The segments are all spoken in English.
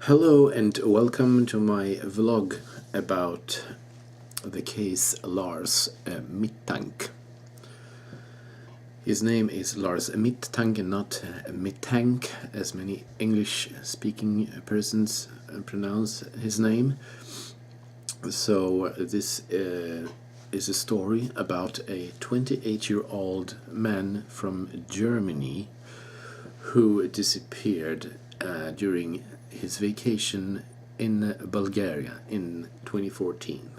Hello and welcome to my vlog about the case Lars Mittank. His name is Lars Mittank and not Mittank, as many English-speaking persons pronounce his name. So this is a story about a 28-year-old man from Germany who disappeared during his vacation in Bulgaria in 2014.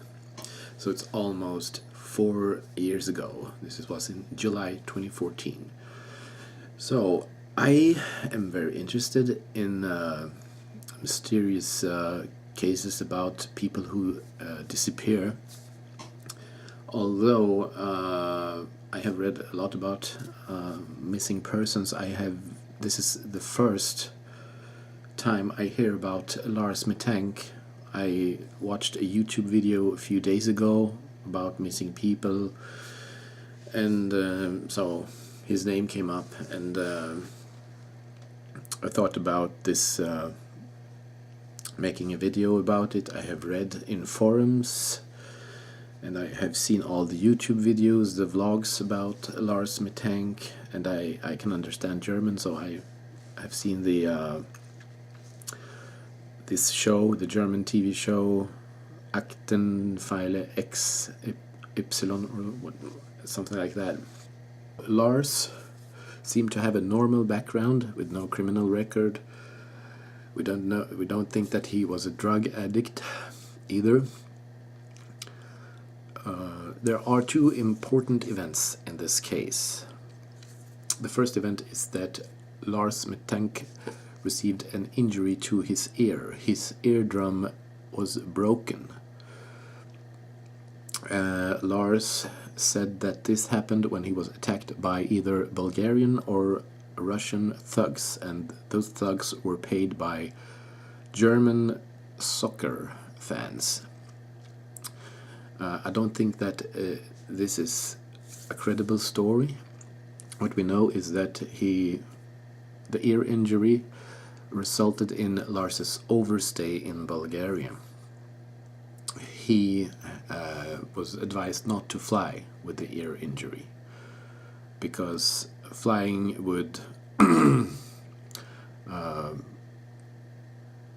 So it's almost 4 years ago. This was in July 2014. So I am very interested in mysterious cases about people who disappear. Although I have read a lot about missing persons, this is the first time I hear about Lars Mittank. I watched a YouTube video a few days ago about missing people, and so his name came up, and I thought about this, making a video about it. I have read in forums, and I have seen all the YouTube videos, the vlogs about Lars Mittank, and I can understand German, so I've seen the this show, the German TV show Aktenfeile X Y or something like that. Lars seemed to have a normal background with no criminal record. We don't think that he was a drug addict either. There are two important events in this case. The first event is that Lars Mittank received an injury to his ear. His eardrum was broken. Lars said that this happened when he was attacked by either Bulgarian or Russian thugs, and those thugs were paid by German soccer fans. I don't think that this is a credible story. What we know is that the ear injury resulted in Lars's overstay in Bulgaria. He was advised not to fly with the ear injury because flying would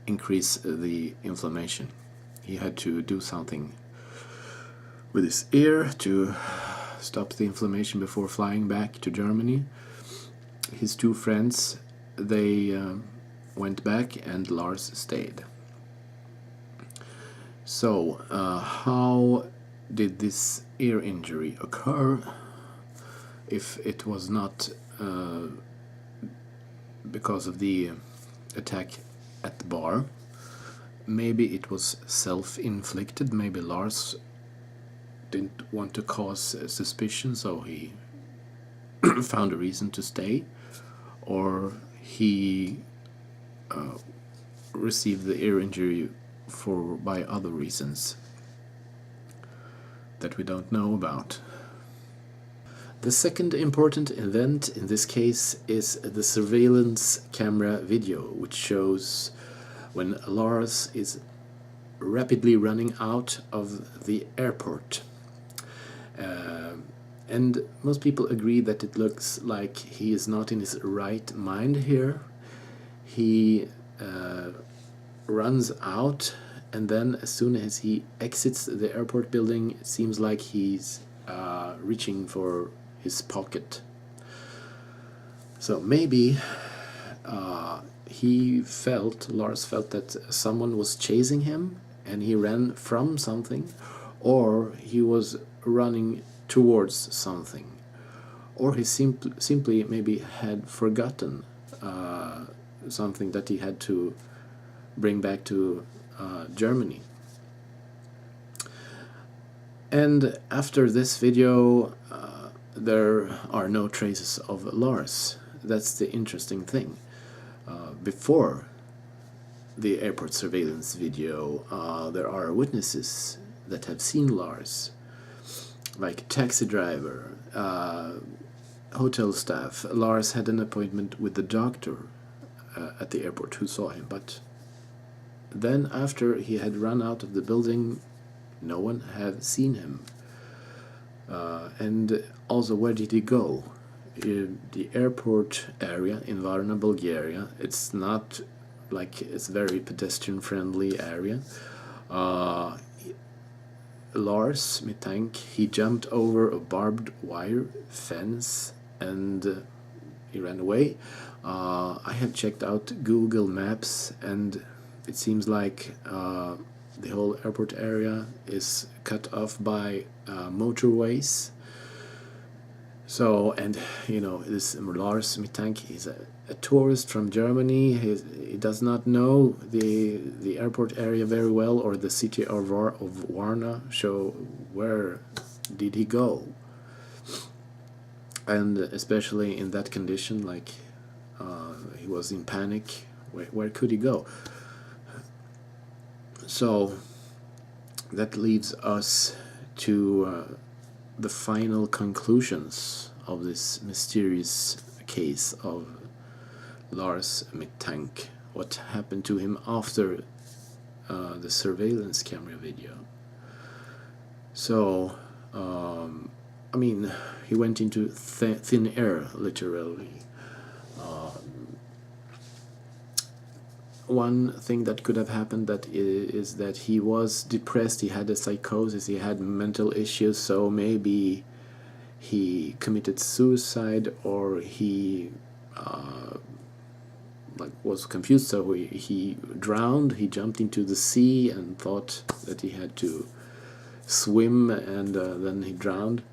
increase the inflammation. He had to do something with his ear to stop the inflammation before flying back to Germany. His two friends, they went back and Lars stayed. So how did this ear injury occur if it was not because of the attack at the bar? Maybe it was self-inflicted. Maybe Lars didn't want to cause suspicion, so he found a reason to stay, or he received the ear injury by other reasons that we don't know about. The second important event in this case is the surveillance camera video, which shows when Lars is rapidly running out of the airport. And most people agree that it looks like he is not in his right mind here. He runs out, and then as soon as he exits the airport building, it seems like he's reaching for his pocket. So maybe Lars felt that someone was chasing him and he ran from something, or he was running towards something, or he simply maybe had forgotten something that he had to bring back to Germany. And after this video, there are no traces of Lars. That's the interesting thing. Before the airport surveillance video, there are witnesses that have seen Lars, like a taxi driver, hotel staff. Lars had an appointment with the doctor at the airport who saw him, but then after he had run out of the building, no one had seen him. And also, where did he go? In the airport area in Varna, Bulgaria, it's not like it's very pedestrian friendly area. Lars Mittank, he jumped over a barbed wire fence and he ran away. I have checked out Google Maps, and it seems like the whole airport area is cut off by motorways. So, and you know, this Lars Mittank, he's a tourist from Germany. He does not know the airport area very well, or the city of Varna. So where did he go? And especially in that condition, like he was in panic. Where could he go? So that leads us to the final conclusions of this mysterious case of Lars Mittank. What happened to him after the surveillance camera video? So, I mean, he went into thin air, literally. One thing that could have happened is that he was depressed, he had a psychosis, he had mental issues, so maybe he committed suicide, or he was confused, so he drowned. He jumped into the sea and thought that he had to swim, and then he drowned.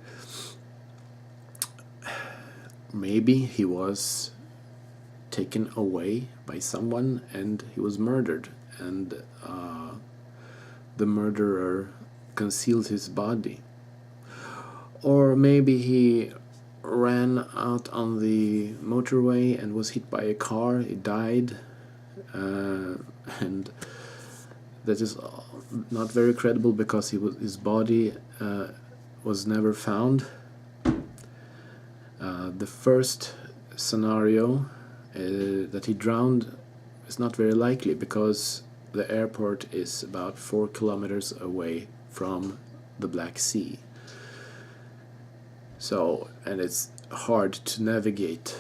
Maybe he was taken away by someone and he was murdered, and the murderer concealed his body. Or maybe he ran out on the motorway and was hit by a car, he died, and that is not very credible because his body was never found. The first scenario, that he drowned, is not very likely because the airport is about 4 kilometers away from the Black Sea. So, and it's hard to navigate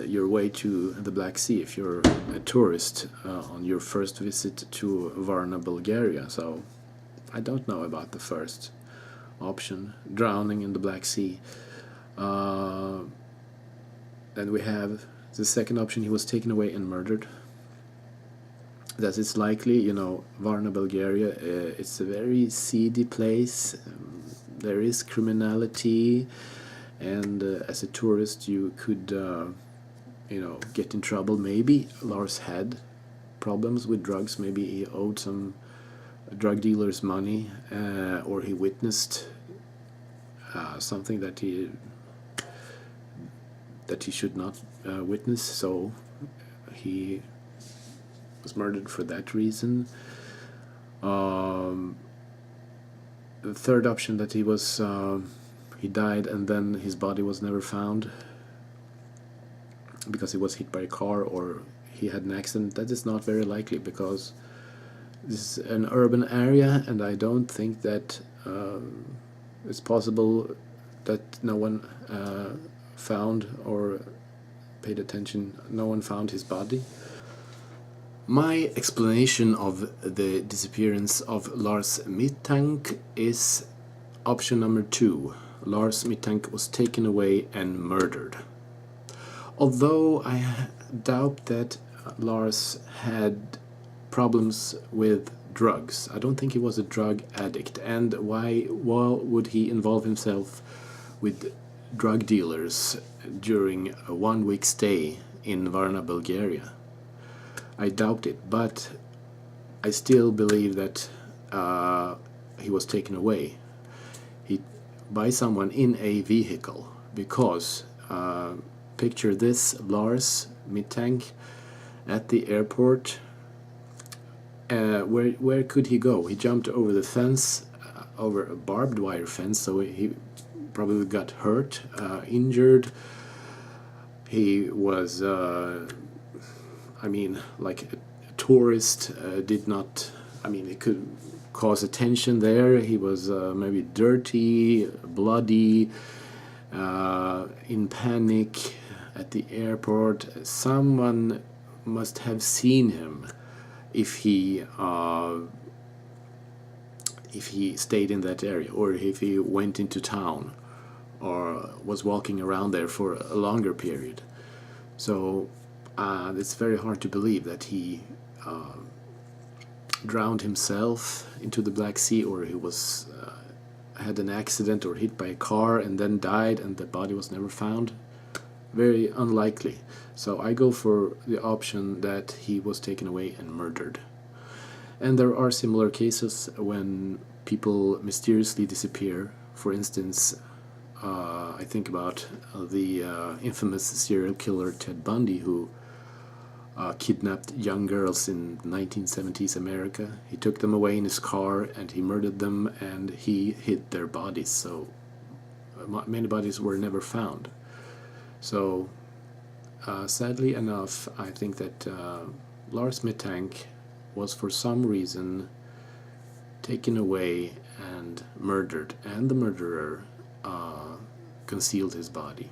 your way to the Black Sea if you're a tourist on your first visit to Varna, Bulgaria. So I don't know about the first option, drowning in the Black Sea. Then we have the second option, he was taken away and murdered. That is likely, you know, Varna, Bulgaria, it's a very seedy place. There is criminality, and as a tourist you could, get in trouble. Maybe Lars had problems with drugs. Maybe he owed some drug dealers money, or he witnessed something that he should not witness, so he was murdered for that reason. The third option, that he died and then his body was never found because he was hit by a car or he had an accident, that is not very likely because this is an urban area, and I don't think that it's possible that no one found or paid attention, no one found his body. My explanation of the disappearance of Lars Mittank is option number 2. Lars Mittank was taken away and murdered. Although I doubt that Lars had problems with drugs. I don't think he was a drug addict. And why would he involve himself with drug dealers during a 1-week stay in Varna, Bulgaria? I doubt it, but I still believe that he was taken away by someone in a vehicle, because picture this, Lars Mittank at the airport. Where could he go? He jumped over the fence, over a barbed wire fence, so he probably got hurt, injured. He was, like a tourist did not, I mean, it could cause attention there. He was maybe dirty, bloody, in panic at the airport. Someone must have seen him if he stayed in that area, or if he went into town, or was walking around there for a longer period. So it's very hard to believe that he drowned himself into the Black Sea, or he was had an accident or hit by a car and then died and the body was never found. Very unlikely. So I go for the option that he was taken away and murdered. And there are similar cases when people mysteriously disappear. For instance, I think about the infamous serial killer Ted Bundy, who kidnapped young girls in 1970s America. He took them away in his car and he murdered them, and he hid their bodies. So many bodies were never found. So sadly enough, I think that Lars Mittank was for some reason taken away and murdered, and the murderer concealed his body.